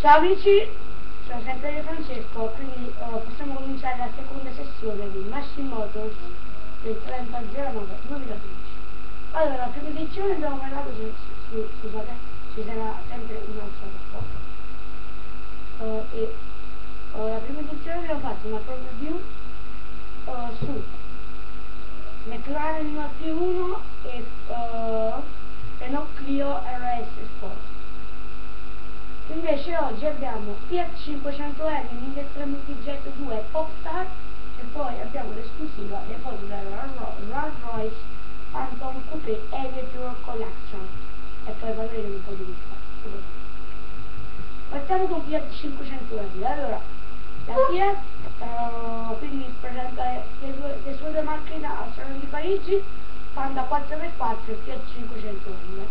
Ciao amici, sono sempre io Francesco, quindi possiamo cominciare la seconda sessione di Machine Motors del 30/09/2015. Allora, la prima edizione abbiamo parlato scusate, ci sarà sempre un altro dopo. La prima edizione abbiamo fatto una review su McLaren P1 e Renault Clio RS Sport. Invece oggi abbiamo Fiat 500L 1300 Multijet 2 Popstar e poi abbiamo l'esclusiva le foto della Rolls-Royce Phantom Coupé Elevator Collection e poi parleremo un po' di questa. Partiamo con Fiat 500L. Allora, la Fiat quindi presenta le sue due macchine al Salone di Parigi, Panda 4x4 e Fiat 500L.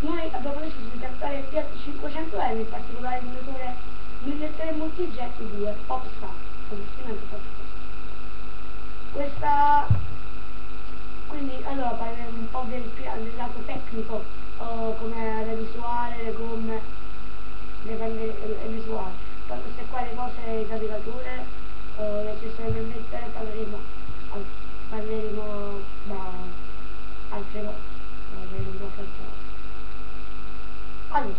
Noi abbiamo deciso di trattare il Fiat 500L, in particolare il motore 1300 Multijet 2 Popstar, investimento Popstar. Quindi allora parleremo un po' del lato tecnico, come la visuale, le gomme, le visuali. Poi queste qua le cose, le navigature, le accessori per mettere, parleremo da altre cose, Allora,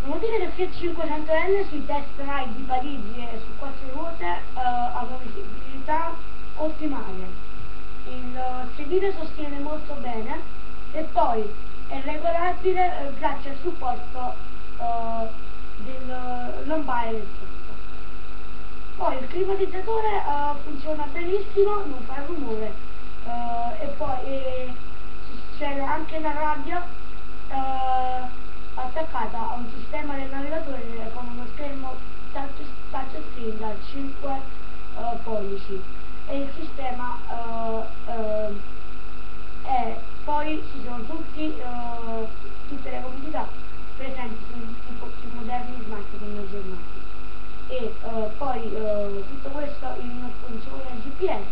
devo dire che il Fiat 500L sui test ride di Parigi e su 4 ruote ha una visibilità ottimale. Il sedile sostiene molto bene e poi è regolabile grazie al supporto del lombare del sotto. Poi il climatizzatore funziona benissimo, non fa rumore e poi c'è anche la radio attaccata a un sistema del navigatore con uno schermo touchscreen da 5 pollici e il sistema poi ci sono tutte le comodità presenti sui moderni smartphone aggiornati e poi tutto questo in funzione GPS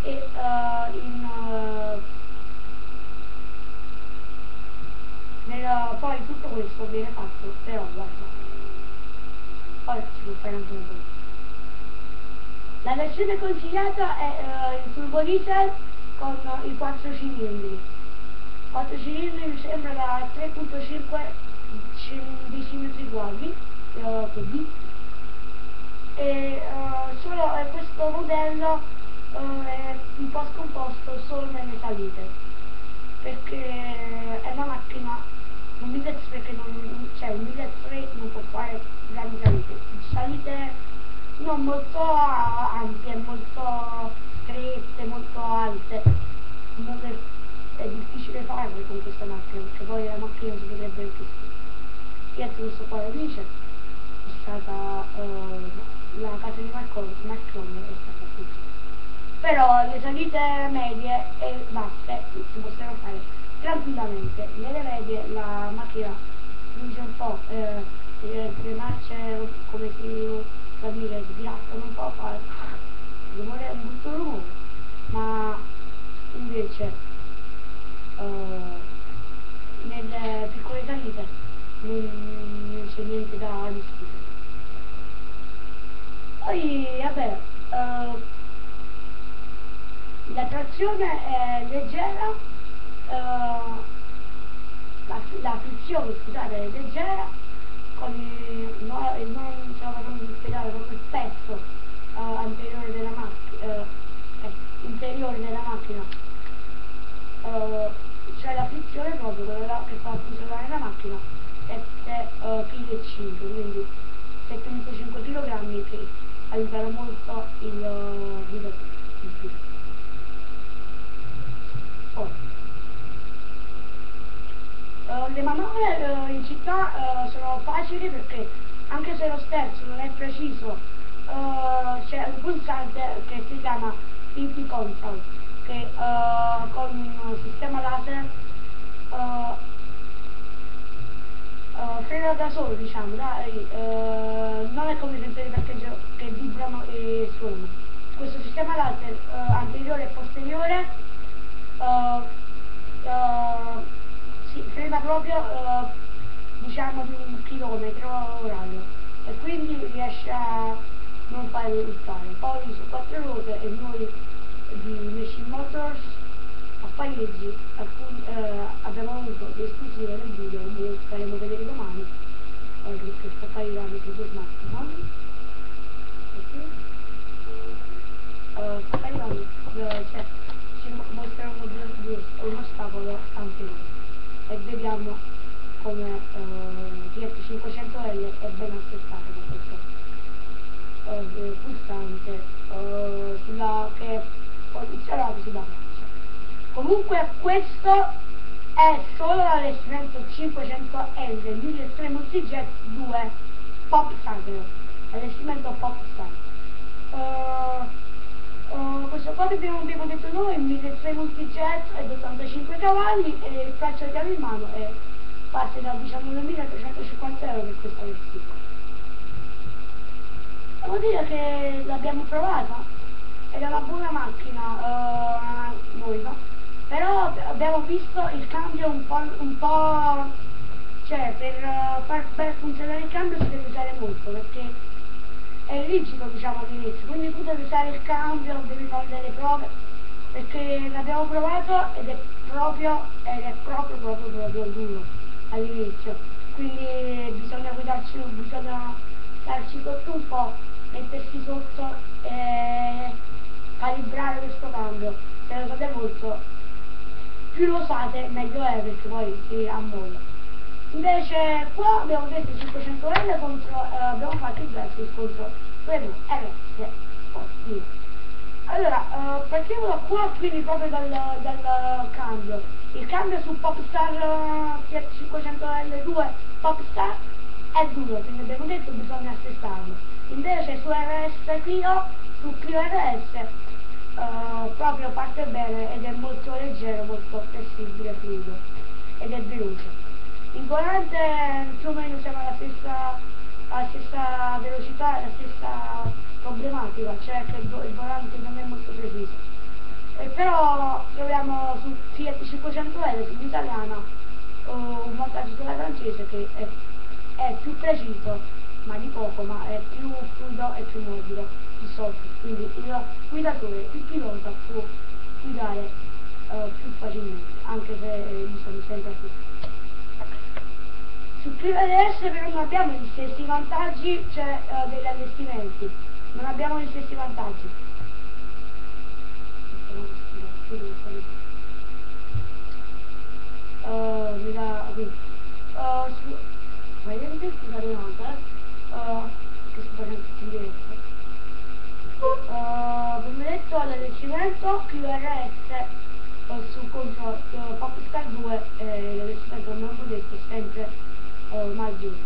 e poi tutto questo viene fatto però guarda, poi si può fare anche un po'. La versione consigliata è il turbo diesel con i 4 cilindri. 4 cilindri mi sembra da 3.5 cm3 e solo questo modello è un po' scomposto solo nelle salite, perché è una macchina un 1300, perché il 1300 non può fare grandi salite non molto ampie, molto strette, molto alte. È difficile farle con questa macchina, perché poi la macchina si potrebbe anche Fiat questo qua lo dice, è stata la casa di Macron è stata qui. Però le salite medie e basse si possono fare tranquillamente. Nelle medie la macchina dice un po', le marce come si può dire, sgrattano un po', fa rumore, un brutto rumore, ma invece nelle piccole salite non c'è niente da discutere. Poi vabbè, la trazione è leggera, la frizione scusate è leggera, con il pedale, proprio il pezzo anteriore della macchina, interiore della macchina, c'è la frizione proprio, quella là che fa funzionare la macchina, 7,5 kg, quindi 7,5 kg che aiutano molto il guidatore. Le manovre in città sono facili, perché anche se lo sterzo non è preciso c'è un pulsante che si chiama PP Control che con un sistema laser frena da solo, diciamo, dai, non è come i sensori di parcheggio che vibrano e suonano. Questo sistema laser anteriore e posteriore si frena proprio diciamo di 1 chilometro orario e quindi riesce a non fare urtare. Poi su 4 ruote e noi di Machine Motors a Parigi abbiamo avuto l'esclusiva del video che faremo vedere domani, perché sta caricando su due smartphone. Sta caricando, cioè ci mostreremo uno ostacolo anteriore e vediamo come Fiat 500L è ben assestato da questo pulsante che è posizionato sulla Francia. Comunque questo è solo l'allestimento 500L di Extreme Multijet 2 Popstar, l'allestimento Popstar. Questo qua che abbiamo detto noi, il 1300 Multijet è di 85 cavalli e il prezzo che abbiamo in mano è parte da 19.350 euro per questa versione. Devo dire che l'abbiamo provata ed è una buona macchina, noi, no? Però abbiamo visto il cambio un po', cioè per funzionare il cambio si deve usare molto perché è rigido, diciamo, all'inizio, quindi tu devi usare il cambio, devi fare delle prove, perché l'abbiamo provato ed è proprio duro all'inizio, quindi bisogna guidarci, bisogna starci sotto un po', mettersi sotto e calibrare questo cambio. Se lo usate molto, più lo usate meglio è, perché poi si ammolla. Invece qua abbiamo detto 500L contro, abbiamo fatto il versus contro Renault RS Sportivo. Allora, partiamo da qua, quindi proprio dal cambio. Il cambio su Popstar Fiat 500L2 Popstar è duro, quindi abbiamo detto bisogna assestarlo. Invece su su Clio RS proprio parte bene ed è molto leggero, molto flessibile, fluido ed è veloce. Il volante più o meno siamo alla stessa velocità, alla stessa problematica, cioè che il volante non è molto preciso. E però troviamo su Fiat 500L, sull'italiana, un vantaggio sulla francese che è più preciso, ma di poco, ma è più fluido e più morbido, più soft, quindi il guidatore, il pilota può guidare più facilmente, anche se sono sempre più. Su Clio RS però non abbiamo gli stessi vantaggi, cioè degli allestimenti, non abbiamo gli stessi vantaggi. Mi dà qui. Ma io non devo scusare un'altra, che sto facendo tutto in diretta. Come detto all'allestimento Clio RS su contro Popstar 2 l'allestimento come ho detto è sempre maggiore,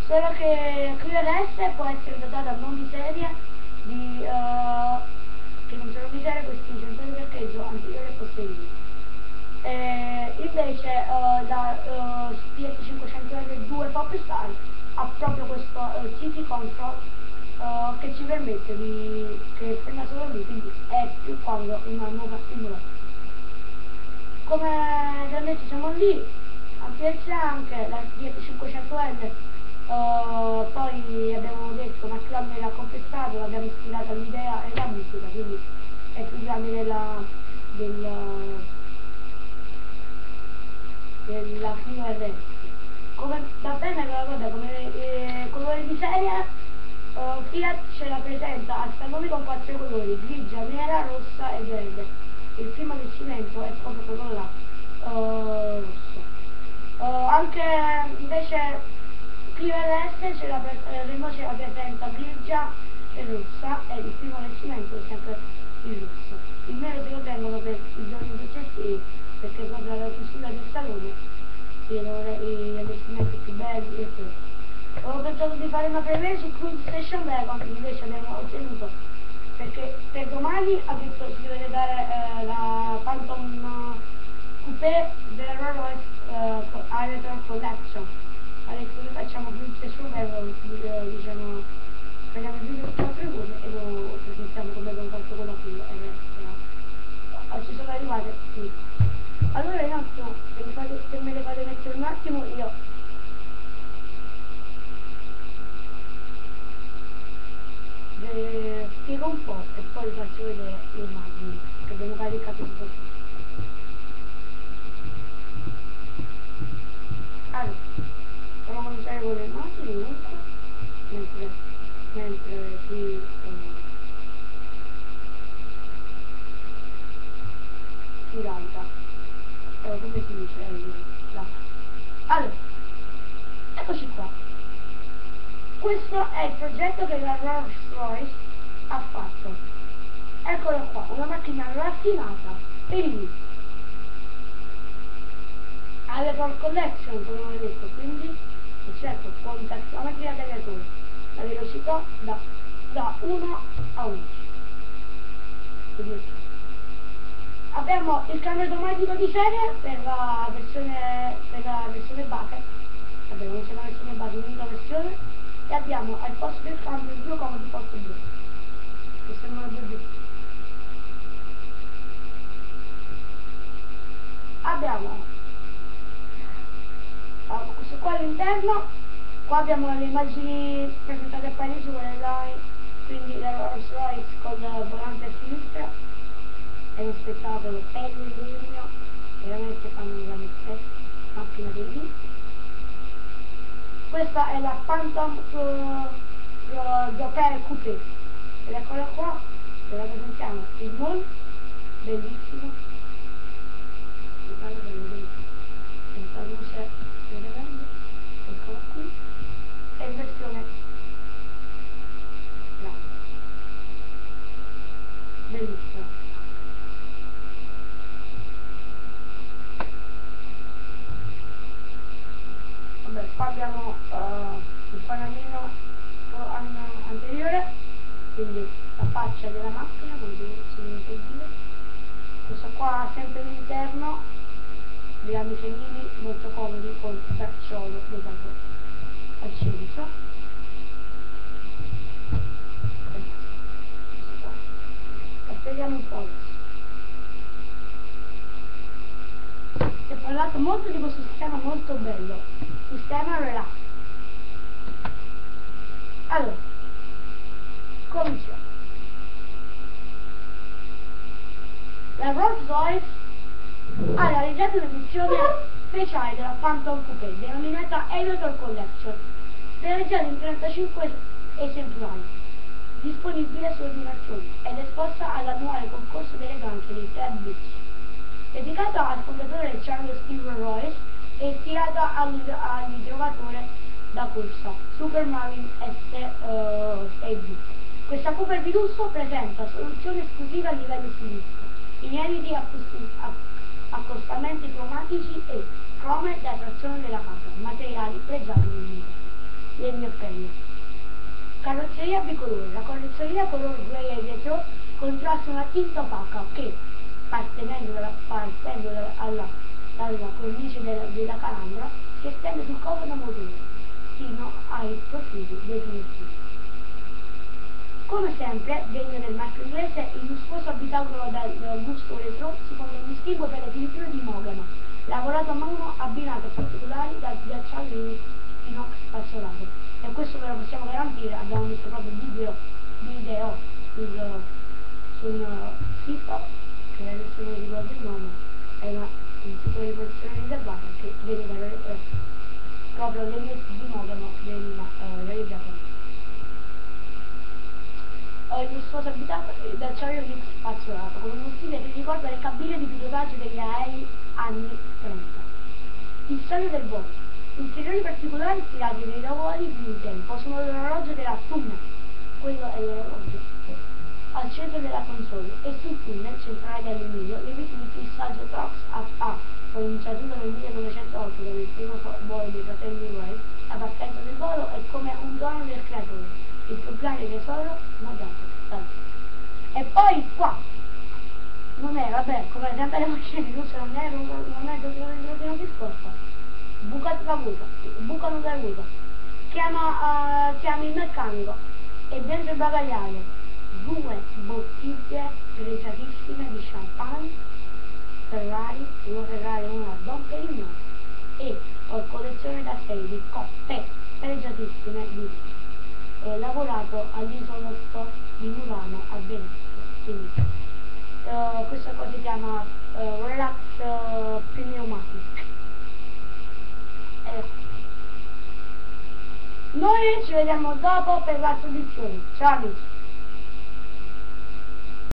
solo che Clio RS può essere dotata non di serie che non sono di serie questi sensori di parcheggio anteriore e posteriore. Invece la Fiat 500L2 Popstar ha proprio questo City Control che ci permette che frena solo lui, quindi è più comodo in una nuova simulazione. Come già detto siamo lì, anche la Fiat 500L, poi abbiamo detto McLaren l'ha confessato, l'abbiamo ispirata all'idea e la musica, quindi è più grande della Clio RS. Come va bene, vabbè, come colore di serie Fiat ce la presenta a stallone con 4 colori, grigia, nera, rossa e verde. Il primo allestimento è proprio quello là, rosso. Anche invece Clio RS Renault ce la presenta grigia e rossa e il primo allestimento è sempre il rosso. Il nero se lo tengono per i giorni successivi, perché proprio alla chiusura del salone si vedono gli allestimenti più belli e tutto. Avevo pensato di fare una preview su Cruise Station Wagon, invece abbiamo ottenuto, perché per domani ha detto si deve dare la Phantom Coupé della Rolls Aerotor Collection. Adesso noi facciamo Cruise Station Wagon, diciamo, prendiamo il video su 4 ore e lo presentiamo come abbiamo fatto con la Clio RS. Ci sono arrivate? Sì. Allora un attimo, se me le fate mettere un attimo io po' e poi vi faccio vedere le immagini che abbiamo caricato di così. Allora, proviamo a cominciare con le immagini comunque, mentre si carica. Come si dice? Là. Allora, eccoci qua. Questo è il progetto che la Rolls-Royce ha fatto. Eccolo qua, una macchina raffinata per i gusti. Ha le Roll Collection, come ho detto, quindi certo può la macchina tagliatore, la velocità da 1 a 11. Quindi, abbiamo il cambio automatico di serie per la versione base. Abbiamo una versione base, l'unica versione, e abbiamo al posto del cambio due comodi posto 2 che sembrano due. Abbiamo questo qua all'interno. Qua abbiamo le immagini presentate a Parigi con le line, quindi la Rolls Royce con il volante a sinistra. È uno spettacolo, pelle in legno, veramente fanno un grande effetto, macchina dei visti. Questa è la Phantom Doppel Coupé, ed eccola qua, ve la presentiamo, il Mall, bellissimo, senza luce, vedete, eccola qui, è in versione grande, bellissima. Qua abbiamo il fanalino anteriore, quindi la faccia della macchina, come si può dire. Questo qua sempre all'interno, dei rami femminili molto comodi con il bracciolo legato al centro. Castelliamo un po' adesso. E ho parlato molto di questo sistema molto bello, sistema relax. Allora, cominciamo. La Rolls-Royce ha realizzato un'edizione speciale della Phantom Coupé denominata Elevator Collection, realizzata in 35 esemplari, disponibile su ordinazione ed esposta all'annuale concorso d'eleganza di Ted Beach. Dedicata al fondatore Charles Stephen Royce e ispirata all'idrovatore da corsa Supermarine SAB. Questa coupe di lusso presenta soluzioni esclusive a livello stilista, inediti accostamenti cromatici e crome da trazione della casa, materiali pregiati nel mio pelle. Carrozzeria bicolore. La carrozzeria color grey e retro contrasta una tinta opaca che, partendo dalla cornice della calandra, si estende sul comodo motore fino ai profili dei finestrini. Come sempre, degno del marchio inglese, il lussuoso abitacolo dal gusto retro si contraddistingue per le finiture di mogano, lavorato a mano abbinato a particolari di acciaio inox spazzolato. E questo ve lo possiamo garantire, abbiamo visto proprio video sul sito, che adesso non ricordo il nome, è un sito di produzione riservata che vede proprio le di mogano realizzato. Il lussuoso abitato d'acciaio inox spazzolato, con uno stile che ricorda le cabine di pilotaggio degli aerei anni 30. Il sogno del volo. Ulteriori particolari ispirati nei lavori di un tempo sono l'orologio della tunnel, quello è l'orologio, al centro della console, e sul tunnel centrale di alluminio le viti di fissaggio Trox A, pronunciatura nel 1908 dove il primo volo dei fratelli Wright, la partenza del volo è come un dono del creatore, il più grande tesoro mai dato. E poi qua non è, vabbè, come sempre le macchine di luce non è non si sposta. Bucano da ruota, chiami il meccanico e dentro il bagagliaio 2 bottiglie pregiatissime di champagne Ferrari, una Ferrari e una Dom Perignon, e ho collezione da 6 di coppe pregiatissime di vino. lavorato all'isolotto di Murano a Venezia. Quindi questa cosa si chiama Relax Pneumatic. Noi ci vediamo dopo per la soluzione. Ciao amici.